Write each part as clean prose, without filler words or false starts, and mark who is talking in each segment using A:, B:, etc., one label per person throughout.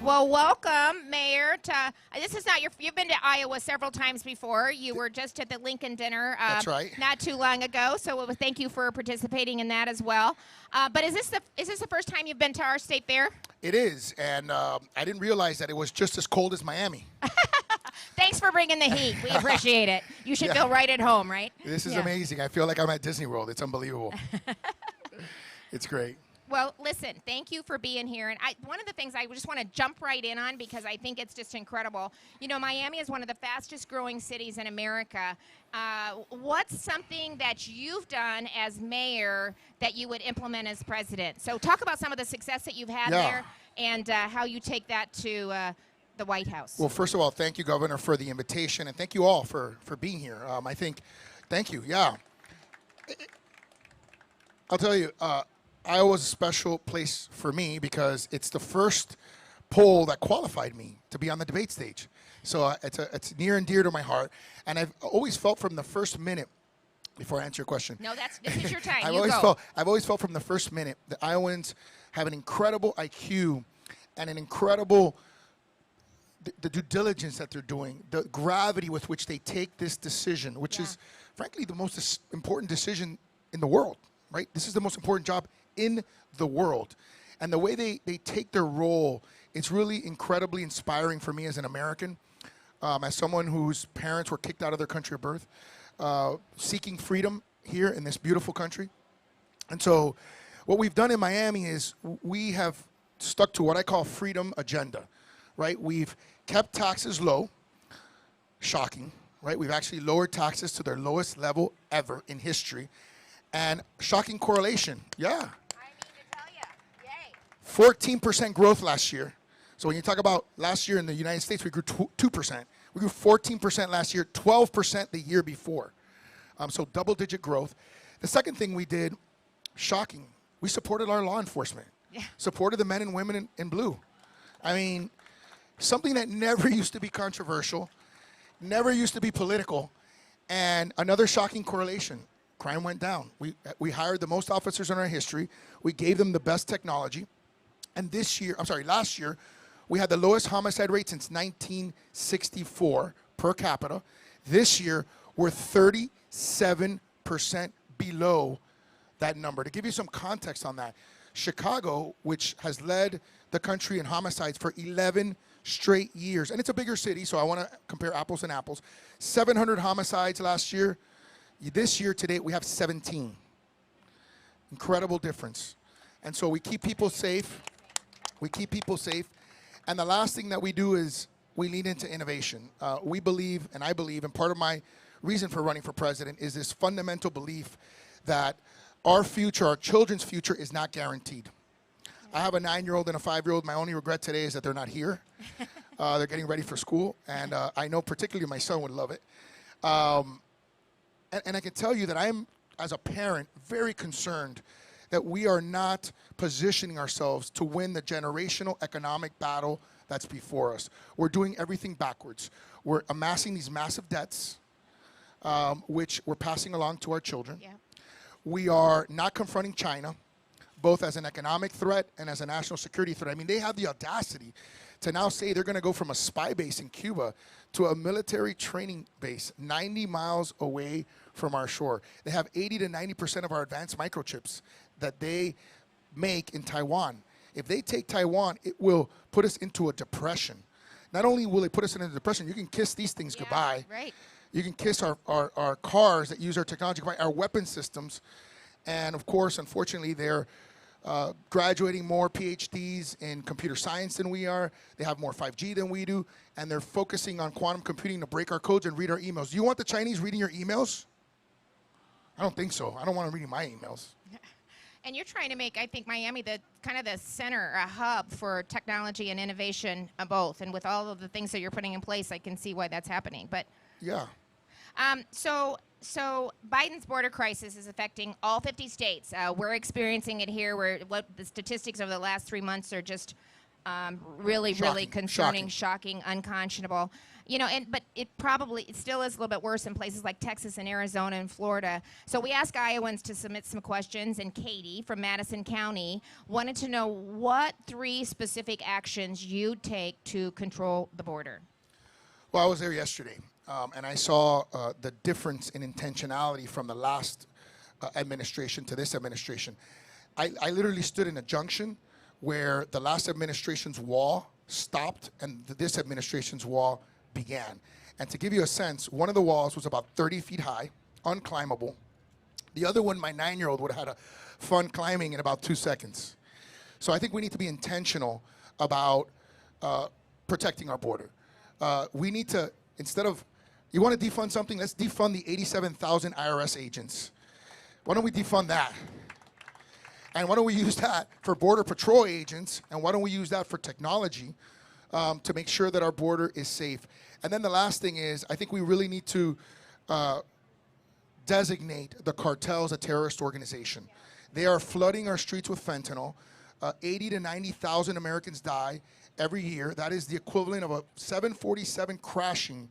A: Well, welcome, Mayor. This is not you've been to Iowa several times before. You were just at the Lincoln dinner.
B: That's right.
A: Not too long ago. So thank you for participating in that as well. But is this the first time you've been to our state fair?
B: It is, and I didn't realize that it was just as cold as Miami.
A: Thanks for bringing the heat. We appreciate it. You should feel right at home, right?
B: This is amazing. I feel like I'm at Disney World. It's unbelievable. It's great.
A: Well, listen, thank you for being here. And one of the things I just want to jump right in on because I think it's just incredible. You know, Miami is one of the fastest growing cities in America. What's something that you've done as mayor that you would implement as president? So talk about some of the success that you've had there and how you take that to the White House.
B: Well, first of all, thank you, Governor, for the invitation. And thank you all for being here. Thank you. Yeah. I'll tell you, Iowa's a special place for me because it's the first poll that qualified me to be on the debate stage. So it's near and dear to my heart. And I've always felt from the first minute, before I answer your question.
A: No, this is your time.
B: I've always felt from the first minute that Iowans have an incredible IQ and an incredible the due diligence that they're doing, the gravity with which they take this decision, which is, frankly, the most important decision in the world, right? This is the most important job in the world. And the way they take their role, it's really incredibly inspiring for me as an American, as someone whose parents were kicked out of their country of birth, seeking freedom here in this beautiful country. And so what we've done in Miami is we have stuck to what I call freedom agenda, right? We've kept taxes low, shocking, right? We've actually lowered taxes to their lowest level ever in history. And shocking correlation,
A: I need to tell you, yay.
B: 14% growth last year. So when you talk about last year in the United States, we grew 2%. We grew 14% last year, 12% the year before. So double-digit growth. The second thing we did, shocking, we supported our law enforcement. Supported the men and women in blue. I mean, something that never used to be controversial, never used to be political, and another shocking correlation. Crime went down. We hired the most officers in our history. We gave them the best technology. And last year, we had the lowest homicide rate since 1964 per capita. This year, we're 37% below that number. To give you some context on that, Chicago, which has led the country in homicides for 11 straight years, and it's a bigger city, so I want to compare apples and apples. 700 homicides last year. This year, to date, we have 17. Incredible difference. And so we keep people safe. We keep people safe. And the last thing that we do is we lean into innovation. We believe, and I believe, and part of my reason for running for president is this fundamental belief that our future, our children's future, is not guaranteed. I have a 9-year-old and a 5-year-old. My only regret today is that they're not here. They're getting ready for school, and I know particularly my son would love it. And I can tell you that I'm, as a parent, very concerned that we are not positioning ourselves to win the generational economic battle that's before us. We're doing everything backwards. We're amassing these massive debts, which we're passing along to our children. We are not confronting China, both as an economic threat and as a national security threat. I mean, they have the audacity to now say they're going to go from a spy base in Cuba to a military training base 90 miles away from our shore. They have 80 to 90% of our advanced microchips that they make in Taiwan. If they take Taiwan, it will put us into a depression. Not only will it put us in a depression, you can kiss these things goodbye.
A: Right.
B: You can kiss our cars that use our technology goodbye, our weapon systems. And of course, unfortunately, they're graduating more PhDs in computer science than we are. They have more 5G than we do. And they're focusing on quantum computing to break our codes and read our emails. Do you want the Chinese reading your emails? I don't think so. I don't want them reading my emails.
A: And you're trying to make, I think, Miami the kind of the center, a hub for technology and innovation, both. And with all of the things that you're putting in place, I can see why that's happening. But so Biden's border crisis is affecting all 50 states. We're experiencing it here. What the statistics over the last 3 months are just Really
B: Shocking,
A: concerning, shocking, unconscionable. You know, but it still is a little bit worse in places like Texas and Arizona and Florida. So we asked Iowans to submit some questions, and Katie from Madison County wanted to know what 3 specific actions you take to control the border.
B: Well, I was there yesterday, and I saw the difference in intentionality from the last administration to this administration. I literally stood in a junction where the last administration's wall stopped and this administration's wall began. And to give you a sense, one of the walls was about 30 feet high, unclimbable. The other one, my 9-year-old would have had fun climbing in about 2 seconds. So I think we need to be intentional about protecting our border. We need to, instead of, you want to defund something, let's defund the 87,000 IRS agents. Why don't we defund that? And why don't we use that for Border Patrol agents? And why don't we use that for technology to make sure that our border is safe? And then the last thing is, I think we really need to designate the cartels a terrorist organization. They are flooding our streets with fentanyl. 80 to 90,000 Americans die every year. That is the equivalent of a 747 crashing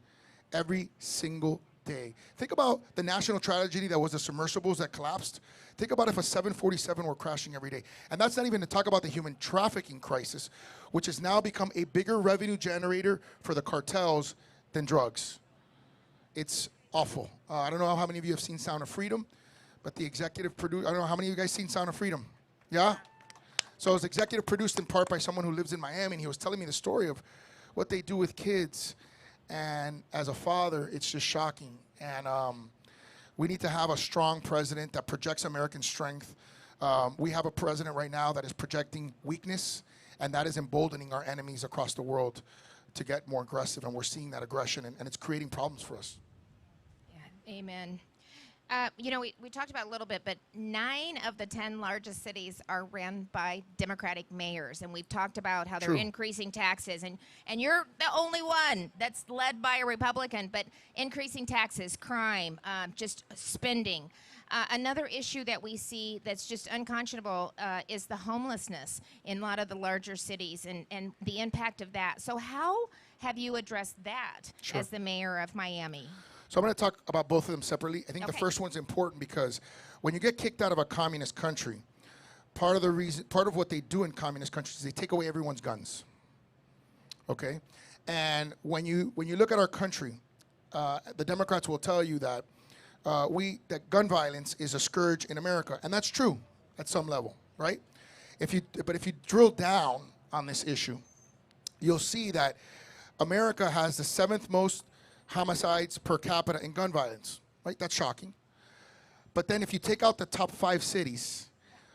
B: every single day. Think about the national tragedy that was the submersibles that collapsed. Think about if a 747 were crashing every day. And that's not even to talk about the human trafficking crisis, which has now become a bigger revenue generator for the cartels than drugs. It's awful. I don't know how many of you have seen Sound of Freedom, but the executive producer, I don't know how many of you guys seen Sound of Freedom? Yeah? So it was executive produced in part by someone who lives in Miami, and he was telling me the story of what they do with kids. And as a father, it's just shocking. And we need to have a strong president that projects American strength. We have a president right now that is projecting weakness, and that is emboldening our enemies across the world to get more aggressive. And we're seeing that aggression, and it's creating problems for us.
A: Yeah, amen. You know, we talked about it a little bit, but 9 of the 10 largest cities are ran by Democratic mayors, and we've talked about how they're increasing taxes, and you're the only one that's led by a Republican, but increasing taxes, crime, just spending. Another issue that we see that's just unconscionable is the homelessness in a lot of the larger cities and the impact of that. So how have you addressed that as the mayor of Miami?
B: So I'm going to talk about both of them separately. I think the first one's important because when you get kicked out of a communist country, part of what they do in communist countries is they take away everyone's guns. Okay? And when you look at our country, the Democrats will tell you that that gun violence is a scourge in America, and that's true at some level, right? But if you drill down on this issue, you'll see that America has the 7th most homicides per capita in gun violence, right? That's shocking. But then if you take out the top 5 cities,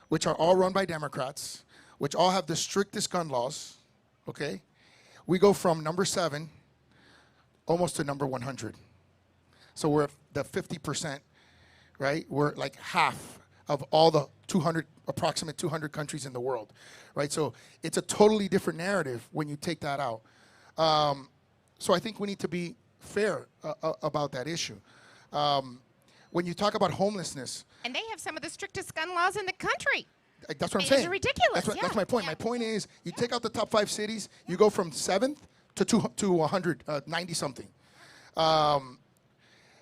B: which are all run by Democrats, which all have the strictest gun laws, okay, we go from number 7 almost to number 100. So we're at the 50%, right? We're like half of all the approximate 200 countries in the world, right? So it's a totally different narrative when you take that out. So I think we need to be fair about that issue. When you talk about homelessness,
A: and they have some of the strictest gun laws in the country.
B: That's what I'm saying.
A: It's ridiculous.
B: That's my point. My point is, you take out the top 5 cities, you go from 7th to 190 something.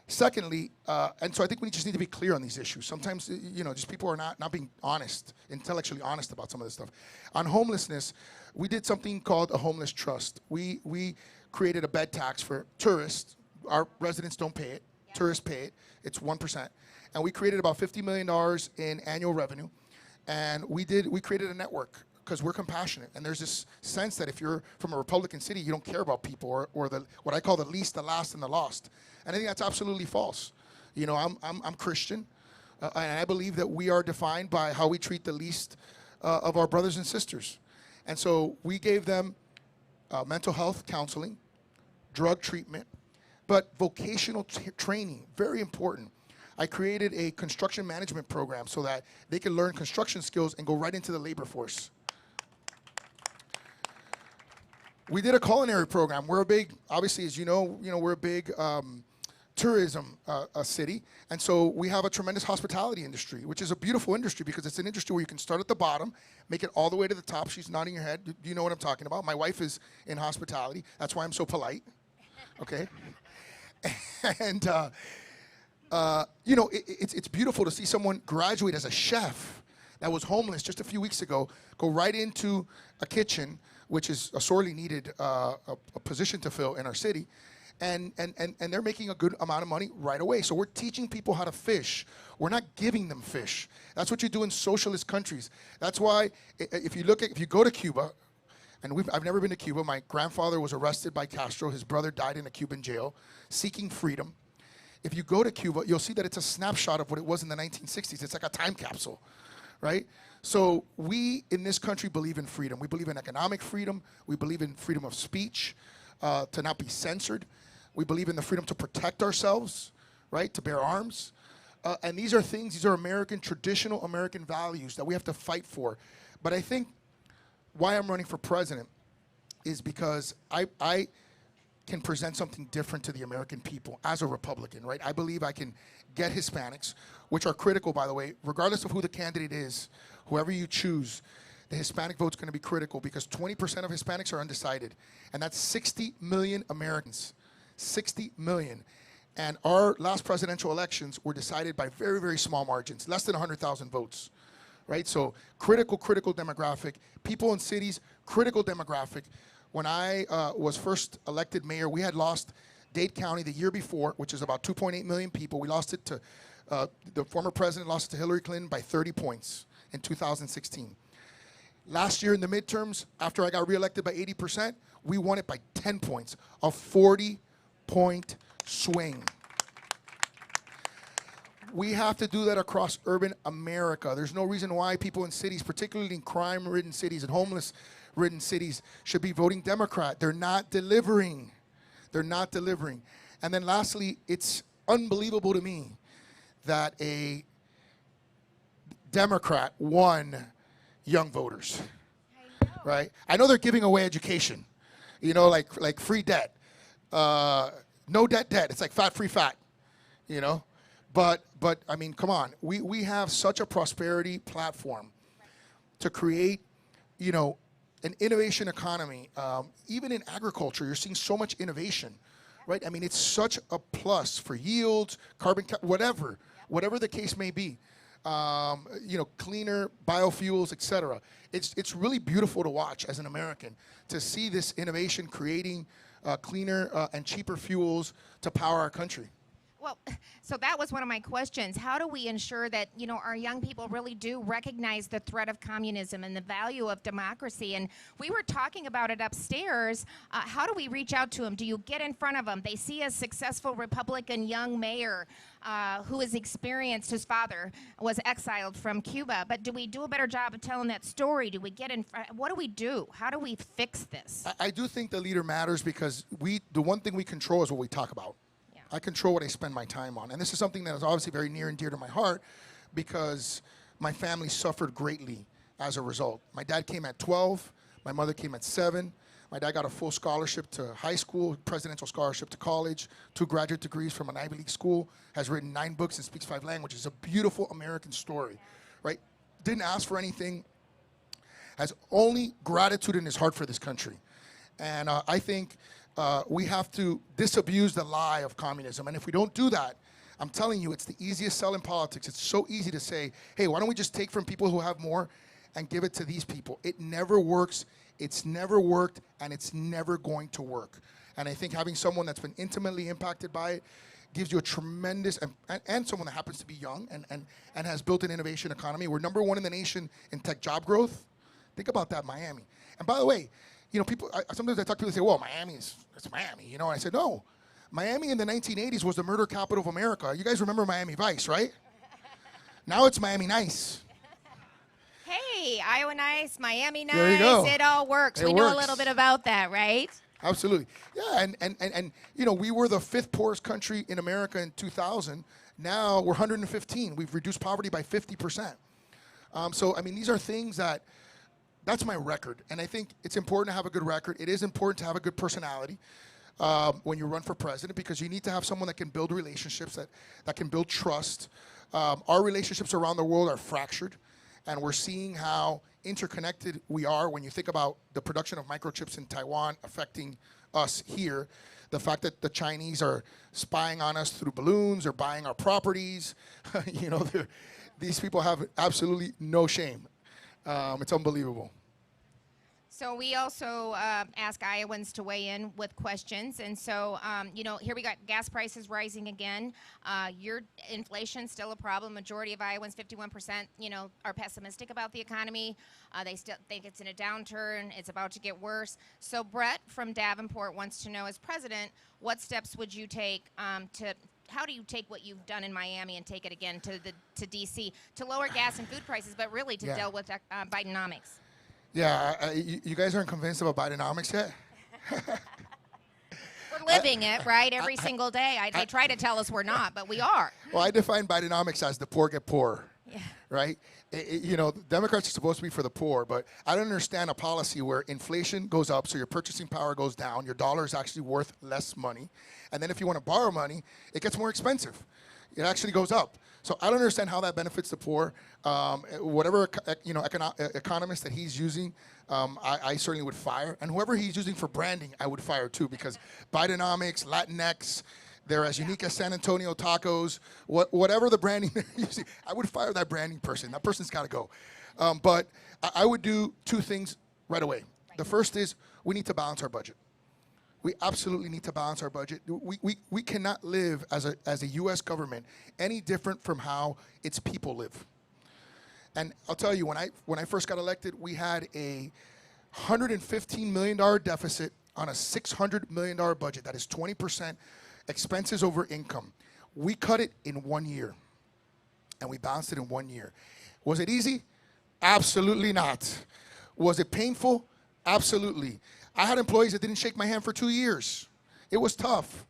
B: Secondly, and so I think we just need to be clear on these issues. Sometimes, just people are not being honest, intellectually honest about some of this stuff. On homelessness, we did something called a homeless trust. We created a bed tax for tourists. Our residents don't pay it. Yeah. Tourists pay it. It's 1%. And we created about $50 million in annual revenue. And we created a network because we're compassionate. And there's this sense that if you're from a Republican city, you don't care about people or what I call the least, the last, and the lost. And I think that's absolutely false. I'm Christian, and I believe that we are defined by how we treat the least of our brothers and sisters. And so we gave them mental health counseling, drug treatment, but vocational training, very important. I created a construction management program so that they can learn construction skills and go right into the labor force. We did a culinary program. We're a big, obviously, as you know, we're a big tourism city, and so we have a tremendous hospitality industry, which is a beautiful industry because it's an industry where you can start at the bottom, make it all the way to the top. She's nodding her head. Do you know what I'm talking about? My wife is in hospitality. That's why I'm so polite. Okay. And you know, it's beautiful to see someone graduate as a chef that was homeless just a few weeks ago, go right into a kitchen, which is a sorely needed a position to fill in our city. And they're making a good amount of money right away. So we're teaching people how to fish. We're not giving them fish. That's what you do in socialist countries. That's why if you go to Cuba, and I've never been to Cuba. My grandfather was arrested by Castro. His brother died in a Cuban jail, seeking freedom. If you go to Cuba, you'll see that it's a snapshot of what it was in the 1960s. It's like a time capsule, right? So we in this country believe in freedom. We believe in economic freedom. We believe in freedom of speech, to not be censored. We believe in the freedom to protect ourselves, right, to bear arms. And these are American, traditional American values that we have to fight for. But I think why I'm running for president is because I can present something different to the American people as a Republican, right? I believe I can get Hispanics, which are critical, by the way, regardless of who the candidate is, whoever you choose, the Hispanic vote's going to be critical because 20% of Hispanics are undecided, and that's 60 million Americans. 60 million. And our last presidential elections were decided by very, very small margins, less than 100,000 votes, right? So critical demographic. People in cities, critical demographic. When I was first elected mayor, we had lost Dade County the year before, which is about 2.8 million people. We lost it to, the former president lost it to Hillary Clinton by 30 points in 2016. Last year in the midterms, after I got reelected by 80%, we won it by 10 points, a 40-point swing. We have to do that across urban America. There's no reason why people in cities, particularly in crime-ridden cities and homeless-ridden cities, should be voting Democrat. They're not delivering. They're not delivering. And then lastly, it's unbelievable to me that a Democrat won young voters, right? I know they're giving away education, you know, like free debt. No debt. It's like fat, free fat, you know? But I mean, come on. We have such a prosperity platform to create, you know, an innovation economy. Even in agriculture, you're seeing so much innovation, right? I mean, it's such a plus for yields, carbon, whatever the case may be. You know, cleaner biofuels, et cetera. It's really beautiful to watch as an American to see this innovation creating cleaner and cheaper fuels to power our country.
A: Well, so that was one of my questions. How do we ensure that, you know, our young people really do recognize the threat of communism and the value of democracy? And we were talking about it upstairs. How do we reach out to them? Do you get in front of them? They see a successful Republican young mayor who has experienced, his father was exiled from Cuba. But do we do a better job of telling that story? Do we get in front? What do we do? How do we fix this?
B: I do think the leader matters because the one thing we control is what we talk about. I control what I spend my time on. And this is something that is obviously very near and dear to my heart because my family suffered greatly as a result. My dad came at 12. My mother came at 7. My dad got a full scholarship to high school, presidential scholarship to college, 2 graduate degrees from an Ivy League school, has written 9 books and speaks 5 languages. A beautiful American story, right? Didn't ask for anything, has only gratitude in his heart for this country. And I think we have to disabuse the lie of communism. And if we don't do that, I'm telling you, it's the easiest sell in politics. It's so easy to say, hey, why don't we just take from people who have more and give it to these people? It never works. It's never worked, and it's never going to work. And I think having someone that's been intimately impacted by it gives you a tremendous, and someone that happens to be young and has built an innovation economy. We're #1 in the nation in tech job growth. Think about that, Miami. And by the way, you know, people, sometimes I talk to people and say, well, it's Miami, you know, and I said, no. Miami in the 1980s was the murder capital of America. You guys remember Miami Vice, right? Now it's Miami Nice.
A: Hey, Iowa Nice, Miami Nice,
B: There you go.
A: It all works. We know a little bit about that, right?
B: Absolutely. Yeah, and you know, we were the 5th poorest country in America in 2000. Now we're 115. We've reduced poverty by 50%. So, I mean, these are things that's my record. And I think it's important to have a good record. It is important to have a good personality. when you run for president, because you need to have someone that can build relationships, that can build trust. Our relationships around the world are fractured, and we're seeing how interconnected we are when you think about the production of microchips in Taiwan affecting us here. The fact that the Chinese are spying on us through balloons or buying our properties, you know, these people have absolutely no shame. It's unbelievable.
A: So we also ask Iowans to weigh in with questions. And so, you know, here we got gas prices rising again. Your inflation still a problem. Majority of Iowans, 51%, you know, are pessimistic about the economy. They still think it's in a downturn. It's about to get worse. So Brett from Davenport wants to know, as president, what steps would you take how do you take what you've done in Miami and take it again to D.C. to lower gas and food prices, but really to deal with Bidenomics?
B: Yeah, you guys aren't convinced about bionomics yet?
A: We're living it, right, every single day. They try to tell us we're not, but we are.
B: Well, I define Bidenomics as the poor get poorer,
A: yeah.
B: right? You know, Democrats are supposed to be for the poor, but I don't understand a policy where inflation goes up, so your purchasing power goes down, your dollar is actually worth less money, and then if you want to borrow money, it gets more expensive. It actually goes up. So I don't understand how that benefits the poor. Whatever economist that he's using, I certainly would fire. And whoever he's using for branding, I would fire too, because Bidenomics, Latinx, they're as unique as San Antonio tacos. Whatever the branding they're using, I would fire that branding person. That person's got to go. But I would do two things right away. The first is we need to balance our budget. We absolutely need to balance our budget. We cannot live as a U.S. government any different from how its people live. And I'll tell you, when I first got elected, we had a $115 million deficit on a $600 million budget. That is 20% expenses over income. We cut it in 1 year, and we balanced it in 1 year. Was it easy? Absolutely not. Was it painful? Absolutely. I had employees that didn't shake my hand for 2 years. It was tough.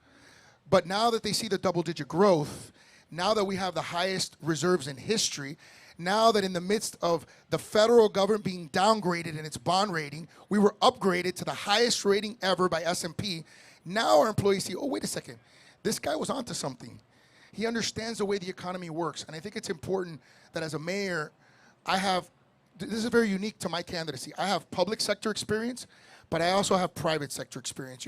B: But now that they see the double-digit growth, now that we have the highest reserves in history, now that in the midst of the federal government being downgraded in its bond rating, we were upgraded to the highest rating ever by S&P, now our employees see, oh, wait a second, this guy was onto something. He understands the way the economy works. And I think it's important that as a mayor, this is very unique to my candidacy. I have public sector experience, but I also have private sector experience.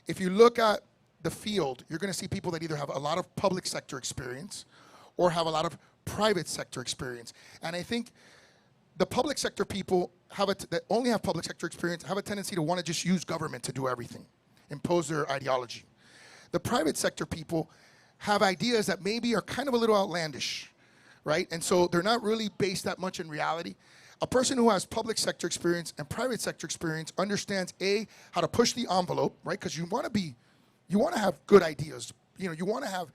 B: If you look at the field, you're going to see people that either have a lot of public sector experience or have a lot of private sector experience. And I think the public sector people that only have public sector experience have a tendency to want to just use government to do everything, impose their ideology. The private sector people have ideas that maybe are kind of a little outlandish, right? And so they're not really based that much in reality. A person who has public sector experience and private sector experience understands how to push the envelope, right? Because you want to have good ideas. You know, you want to have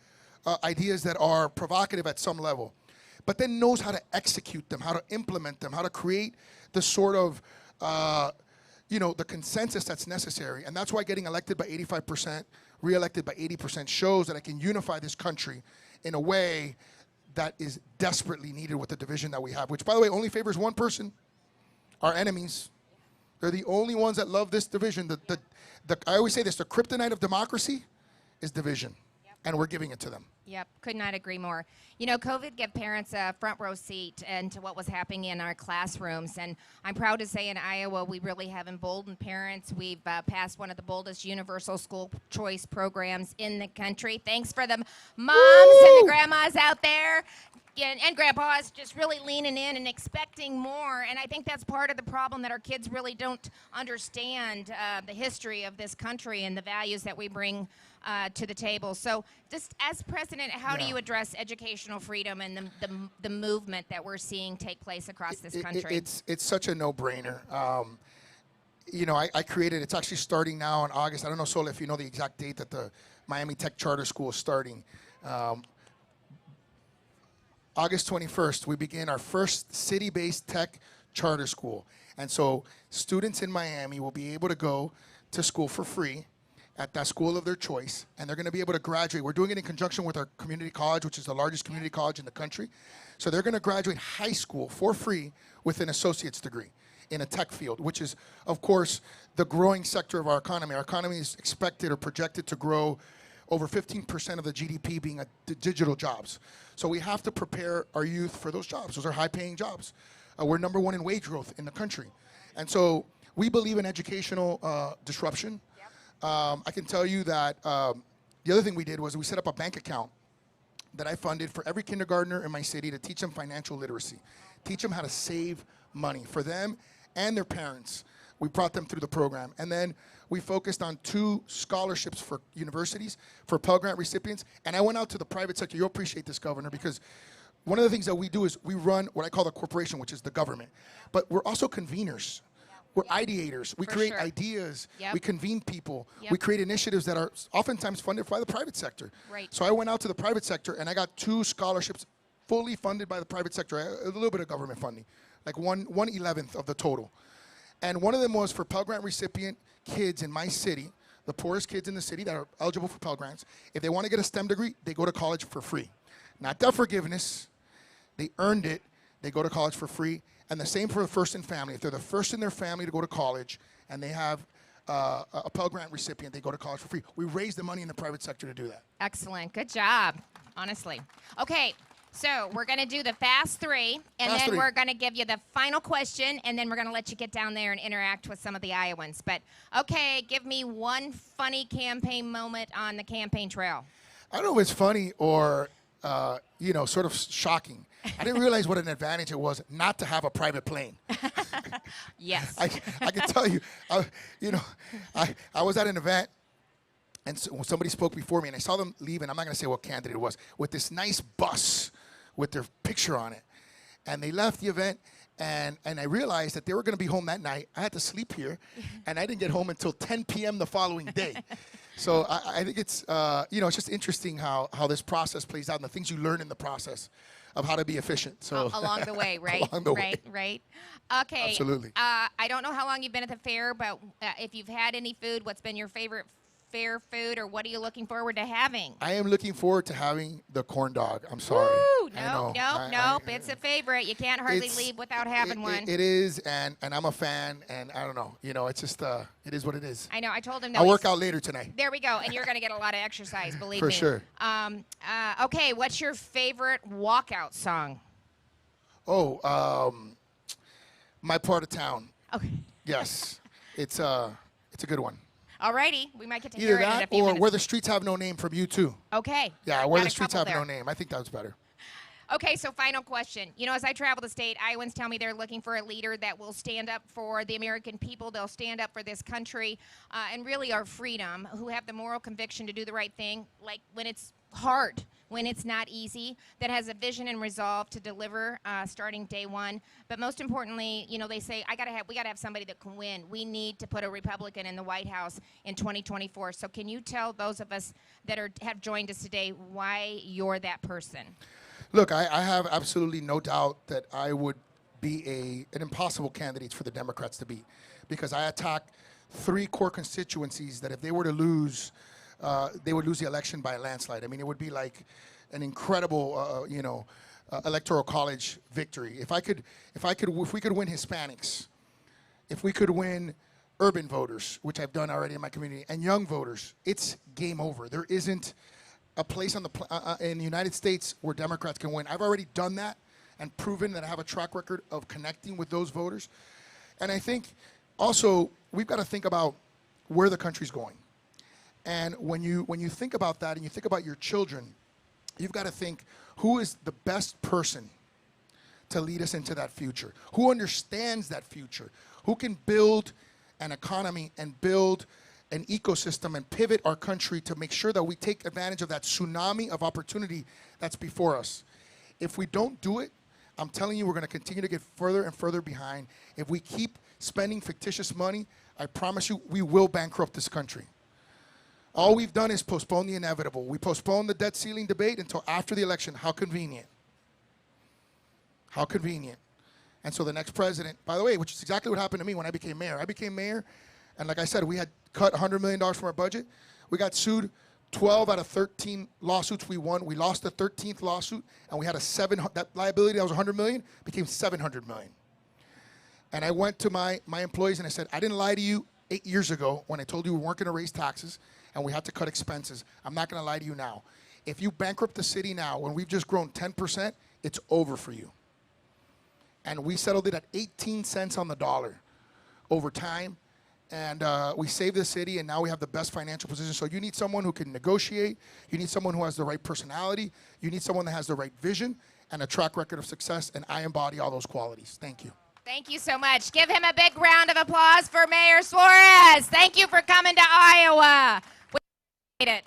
B: ideas that are provocative at some level, but then knows how to execute them, how to implement them, how to create the sort of, the consensus that's necessary. And that's why getting elected by 85%, reelected by 80% shows that I can unify this country in a way that is desperately needed with the division that we have, which, by the way, only favors one person, our enemies. They're the only ones that love this division. I always say this, the kryptonite of democracy is division, and we're giving it to them.
A: Yep, could not agree more. You know, COVID gave parents a front row seat into what was happening in our classrooms, and I'm proud to say in Iowa we really have emboldened parents. We've passed one of the boldest universal school choice programs in the country. Thanks for the moms and the grandmas out there and grandpas just really leaning in and expecting more, and I think that's part of the problem, that our kids really don't understand the history of this country and the values that we bring to the table. So just as president, how do you address educational freedom and the movement that we're seeing take place across this country?
B: It's such a no-brainer. I created, it's actually starting now in August. I don't know, Sol, if you know the exact date that the Miami Tech Charter School is starting. August 21st, we begin our first city-based tech charter school. And so students in Miami will be able to go to school for free at that school of their choice, and they're going to be able to graduate. We're doing it in conjunction with our community college, which is the largest community college in the country. So they're going to graduate high school for free with an associate's degree in a tech field, which is, of course, the growing sector of our economy. Our economy is expected or projected to grow over 15% of the GDP being digital jobs. So we have to prepare our youth for those jobs. Those are high-paying jobs. We're number one in wage growth in the country. And so we believe in educational disruption. Yep. I can tell you that the other thing we did was we set up a bank account that I funded for every kindergartner in my city to teach them financial literacy, teach them how to save money for them and their parents. We brought them through the program. And then we focused on 2 scholarships for universities, for Pell Grant recipients. And I went out to the private sector. You'll appreciate this, Governor, because one of the things that we do is we run what I call the corporation, which is the government. But we're also conveners. We're ideators. We create ideas. Yep. We convene people. Yep. We create initiatives that are oftentimes funded by the private sector.
A: Right.
B: So I went out to the private sector, and I got 2 scholarships fully funded by the private sector, a little bit of government funding, like 1/11 of the total. And one of them was for Pell Grant recipient kids in my city, the poorest kids in the city that are eligible for Pell Grants. If they want to get a STEM degree, they go to college for free. Not debt forgiveness. They earned it. They go to college for free. And the same for the first in family. If they're the first in their family to go to college and they have a Pell Grant recipient, they go to college for free. We raise the money in the private sector to do that.
A: Excellent. Good job, honestly. Okay, so we're going to do the fast 3, and then we're going to give you the final question, and then we're going to let you get down there and interact with some of the Iowans. But, okay, give me one funny campaign moment on the campaign trail.
B: I don't know if it's funny or, sort of shocking. I didn't realize what an advantage it was not to have a private plane.
A: Yes.
B: I can tell you, I was at an event, and somebody spoke before me, and I saw them leaving. I'm not going to say what candidate it was, with this nice bus with their picture on it. And they left the event, and I realized that they were going to be home that night. I had to sleep here, and I didn't get home until 10 p.m. the following day. So I think it's, it's just interesting how this process plays out and the things you learn in the process of how to be efficient. So
A: along the way, right?
B: Along the way.
A: Right. Okay.
B: Absolutely.
A: I don't know how long you've been at the fair, but if you've had any food, what's been your favorite fair food, or what are you looking forward to having?
B: I am looking forward to having the corn dog. I'm sorry.
A: Woo! Nope. It's a favorite. You can't hardly leave without having one.
B: It is, and I'm a fan, and I don't know. It's just, it is what it is.
A: I know. I told him
B: I'll work out later tonight.
A: There we go. And you're going to get a lot of exercise, believe me.
B: For sure.
A: Okay, what's your favorite walkout song?
B: Oh, My Part of Town.
A: Okay.
B: Yes. It's a good one.
A: Alrighty, we might get to
B: Either
A: hear it in a
B: that
A: few
B: or
A: minutes.
B: Where the Streets Have No Name from U2.
A: Okay.
B: Yeah, Where the Streets Have No Name. I think that was better.
A: Okay, so final question. As I travel the state, Iowans tell me they're looking for a leader that will stand up for the American people. They'll stand up for this country and really our freedom, who have the moral conviction to do the right thing, like when it's hard, when it's not easy, that has a vision and resolve to deliver starting day one. But most importantly, they say, we gotta have somebody that can win. We need to put a Republican in the White House in 2024. So can you tell those of us that have joined us today why you're that person?
B: Look, I have absolutely no doubt that I would be an impossible candidate for the Democrats to beat, because I attack 3 core constituencies that if they were to lose, they would lose the election by a landslide. I mean, it would be like an incredible, electoral college victory. If we could win Hispanics, if we could win urban voters, which I've done already in my community, and young voters, it's game over. There isn't a place in the United States where Democrats can win. I've already done that and proven that I have a track record of connecting with those voters. And I think also we've got to think about where the country's going. And when you think about that and you think about your children, you've got to think, who is the best person to lead us into that future? Who understands that future? Who can build an economy and build an ecosystem and pivot our country to make sure that we take advantage of that tsunami of opportunity that's before us? If we don't do it, I'm telling you, we're going to continue to get further and further behind. If we keep spending fictitious money, I promise you, we will bankrupt this country. All we've done is postpone the inevitable. We postponed the debt ceiling debate until after the election. How convenient. How convenient. And so the next president, by the way, which is exactly what happened to me when I became mayor. I became mayor, and like I said, we had cut $100 million from our budget. We got sued 12 out of 13 lawsuits we won. We lost the 13th lawsuit, and we had that liability that was $100 million became $700 million. And I went to my employees and I said, I didn't lie to you. 8 years ago when I told you we weren't going to raise taxes and we had to cut expenses. I'm not going to lie to you now. If you bankrupt the city now, when we've just grown 10%, it's over for you. And we settled it at 18 cents on the dollar over time. And we saved the city, and now we have the best financial position. So you need someone who can negotiate. You need someone who has the right personality. You need someone that has the right vision and a track record of success, and I embody all those qualities. Thank you.
A: Thank you so much. Give him a big round of applause for Mayor Suarez. Thank you for coming to Iowa. We appreciate it.